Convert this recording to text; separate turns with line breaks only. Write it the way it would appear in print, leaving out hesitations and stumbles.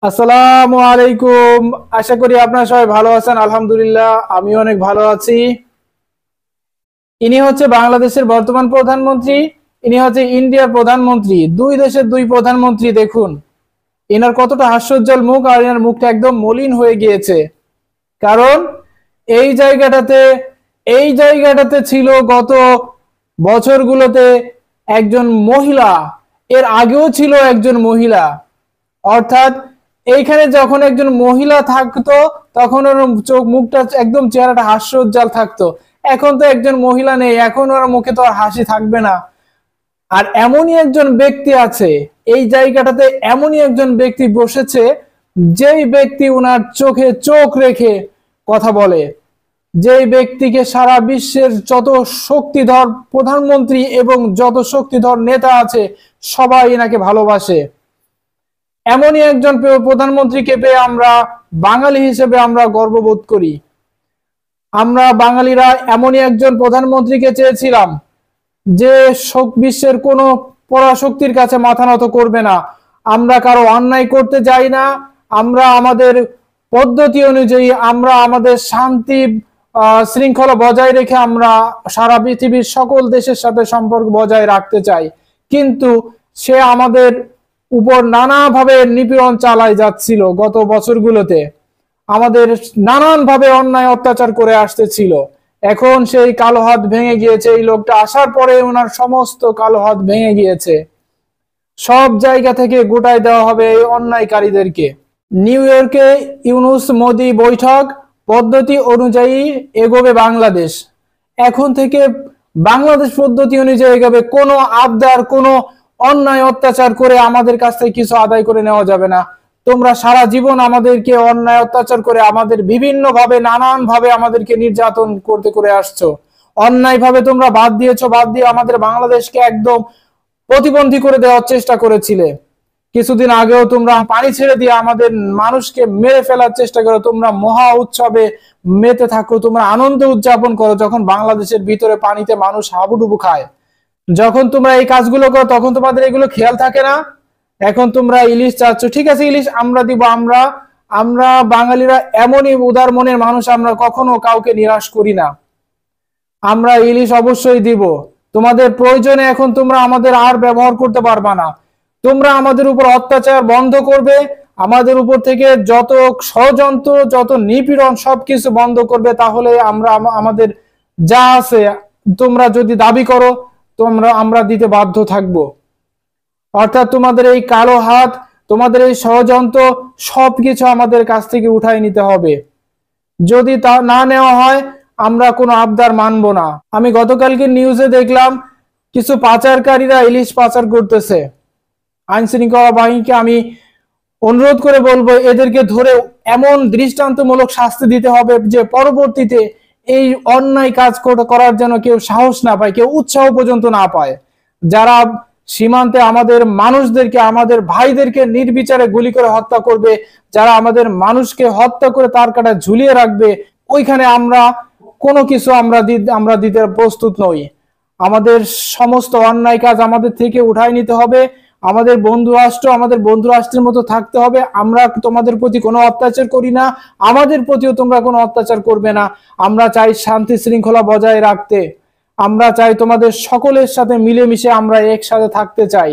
আসসালামু আলাইকুম। আশা করি আপনারা সবাই ভালো আছেন। আলহামদুলিল্লাহ আমি অনেক ভালো আছি। ইনি হচ্ছে বাংলাদেশের বর্তমান প্রধানমন্ত্রী, ইনি হচ্ছে ইন্ডিয়ার প্রধানমন্ত্রী। দুই দেশের দুই প্রধানমন্ত্রী, দেখুন এনার কতটা হাস্যোজ্জ্বল মুখ, আর এনার মুখটা একদম মলিন হয়ে গিয়েছে। কারণ এই জায়গাটাতে এই জায়গাটাতে ছিল গত বছরগুলোতে একজন মহিলা, এর আগেও ছিল একজন মহিলা। অর্থাৎ এইখানে যখন একজন মহিলা থাকতো তখন ওর চোখ মুখটা একদম চেহারাটা হাস্যোজ্জ্বল থাকতো। এখন তো একজন মহিলা নেই, এখন ওর মুখে তো আর হাসি থাকবে না। আর এমনই একজন ব্যক্তি আছে এই জায়গাটাতে, এমনই একজন ব্যক্তি বসেছে যেই ব্যক্তি ওনার চোখে চোখ রেখে কথা বলে, যেই ব্যক্তিকে সারা বিশ্বের যত শক্তিধর প্রধানমন্ত্রী এবং যত শক্তিধর নেতা আছে সবাই এনাকে ভালোবাসে। এমনই একজন প্রধানমন্ত্রীকে পেয়ে আমরা বাঙালি হিসেবে আমরা গর্ববোধ করি। আমরা বাঙালিরা এমনই একজন প্রধানমন্ত্রীকে চেয়েছিলাম যে বিশ্বের কোনো পরাশক্তির কাছে মাথা নত করবে না। আমরা কারো অন্যায় করতে যাই না, আমরা আমাদের পদ্ধতি অনুযায়ী আমরা আমাদের শান্তি শৃঙ্খলা বজায় রেখে আমরা সারা পৃথিবীর সকল দেশের সাথে সম্পর্ক বজায় রাখতে চাই। কিন্তু সে আমাদের উপর নানাভাবে নিপীড়ন চালায় যাচ্ছিল। গত বছরগুলোতে আমাদের নানানভাবে অন্যায় অত্যাচার করে আসতেছিল। এখন সেই কালো হাত ভেঙে গিয়েছে। এই লোকটা আসার পরে ওনার সমস্ত কালো হাত ভেঙে গিয়েছে। সব জায়গা থেকে গোটায় দেওয়া হবে এই অন্যায়কারীদেরকে। নিউ ইয়র্কে ইউনূস মোদি বৈঠক পদ্ধতি অনুযায়ী এগোবে বাংলাদেশ। এখন থেকে বাংলাদেশ পদ্ধতি অনুযায়ী এগোবে। কোনো আবদার, কোনো অন্যায় অত্যাচার করে আমাদের কাছ থেকে কিছু আদায় করে নেওয়া যাবে না। তোমরা সারা জীবন আমাদেরকে অন্যায় অত্যাচার করে আমাদের বিভিন্ন ভাবে নানান ভাবে আমাদেরকে নির্যাতন করতে করে আসছো। অন্যায় ভাবে তোমরা বাদ দিয়েছো, বাদ দিয়ে আমাদের বাংলাদেশকে একদম প্রতিবন্ধী করে দেওয়ার চেষ্টা করেছিলে। কিছুদিন আগেও তোমরা পানি ছেড়ে দিয়ে আমাদের মানুষকে মেরে ফেলার চেষ্টা করো। তোমরা মহা উৎসবে মেতে থাকো, তোমরা আনন্দ উদযাপন করো যখন বাংলাদেশের ভিতরে পানিতে মানুষ হাবুডুবু খায়। যখন তোমরা এই কাজগুলো করো তখন তোমাদের এগুলো খেয়াল থাকে না। এখন তোমরা ইলিশ চাচ্ছ, ঠিক আছে ইলিশ আমরা দিব। আমরা বাঙালিরা এমনই উদার মনের মানুষ, আমরা কখনো কাউকে নিরাশ করি না। আমরা ইলিশ অবশ্যই দিব। তোমাদের প্রয়োজনে এখন তোমরা আমাদের আর ব্যবহার করতে পারবা না। তোমরা আমাদের উপর অত্যাচার বন্ধ করবে, আমাদের উপর থেকে যত ষড়যন্ত্র, যত নিপীড়ন সবকিছু বন্ধ করবে, তাহলে আমরা আমাদের যা আছে তোমরা যদি দাবি করো আমরা দিতে বাধ্য থাকব। অর্থাৎ তোমাদের এই কালো হাত, তোমাদের এই ষড়যন্ত্র সবকিছু আমাদের কাছ থেকে উঠাই নিতে হবে। যদি তা না নেওয়া হয় আমরা কোনো আবদার মানব না। আমি গতকালকে নিউজে দেখলাম কিছু পাচারকারীরা ইলিশ পাচার করতেছে। আইন শৃঙ্খলা বাহিনীকে আমি অনুরোধ করে বলবো এদেরকে ধরে এমন দৃষ্টান্তমূলক শাস্তি দিতে হবে যে পরবর্তীতে এই অন্যায় কাজ করার জন্য কেউ সাহস না পায়, কেউ উৎসাহ পর্যন্ত না পায়। যারা সীমান্তে আমাদের মানুষদেরকে, আমাদের ভাইদেরকে নির্বিচারে গুলি করে হত্যা করবে, যারা আমাদের মানুষকে হত্যা করে তার কাটা ঝুলিয়ে রাখবে, ওইখানে আমরা কোনো কিছু আমরা দিতে প্রস্তুত নই। আমাদের সমস্ত অন্যায় কাজ আমাদের থেকে উঠাই নিতে হবে। আমাদের বন্ধু রাষ্ট্রের মতো থাকতে হবে। আমরা তোমাদের প্রতি কোনো অত্যাচার করি না, আমাদের প্রতিও তোমরা কোনো অত্যাচার করবে না। আমরা চাই শান্তি শৃঙ্খলা বজায় রাখতে। আমরা চাই তোমাদের সকলের সাথে মিলেমিশে আমরা একসাথে থাকতে চাই।